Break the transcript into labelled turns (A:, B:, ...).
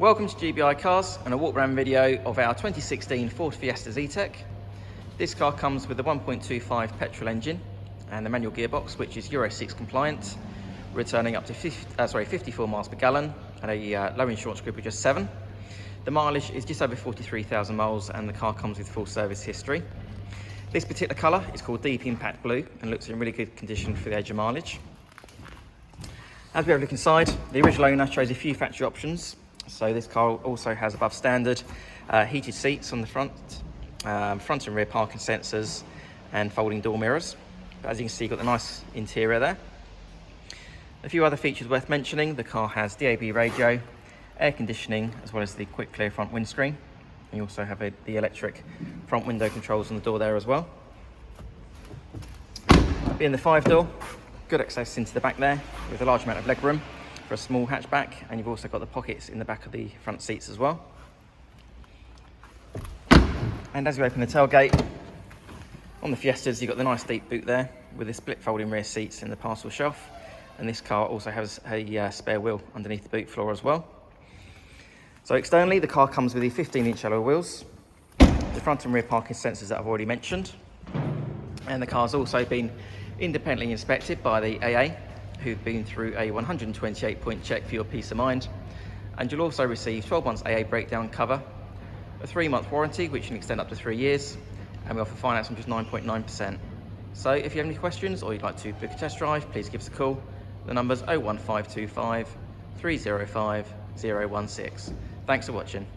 A: Welcome to GBI Cars and a walk around video of our 2016 Ford Fiesta Zetec. This car comes with a 1.25 petrol engine and the manual gearbox, which is Euro 6 compliant, returning up to 54 miles per gallon and a low insurance group of just 7. The mileage is just over 43,000 miles and the car comes with full service history. This particular colour is called Deep Impact Blue and looks in really good condition for the age of mileage. As we have a look inside, the original owner chose a few factory options. So this car also has above standard heated seats on the front, front and rear parking sensors and folding door mirrors. But as you can see, you've got the nice interior there. A few other features worth mentioning: the car has DAB radio, air conditioning, as well as the quick clear front windscreen. And you also have the electric front window controls on the door there as well. Being the 5-door, good access into the back there with a large amount of legroom for a small hatchback, and you've also got the pockets in the back of the front seats as well. And as you open the tailgate, on the Fiestas you've got the nice deep boot there with the split folding rear seats in the parcel shelf, and this car also has a spare wheel underneath the boot floor as well. So externally the car comes with the 15-inch alloy wheels, the front and rear parking sensors that I've already mentioned, and the car's also been independently inspected by the AA, who've been through a 128-point check for your peace of mind. And you'll also receive 12 months AA breakdown cover, a 3-month warranty which can extend up to 3 years, and we offer finance on just 9.9%. So if you have any questions or you'd like to book a test drive, please give us a call. The number's 01525 305 016. Thanks for watching.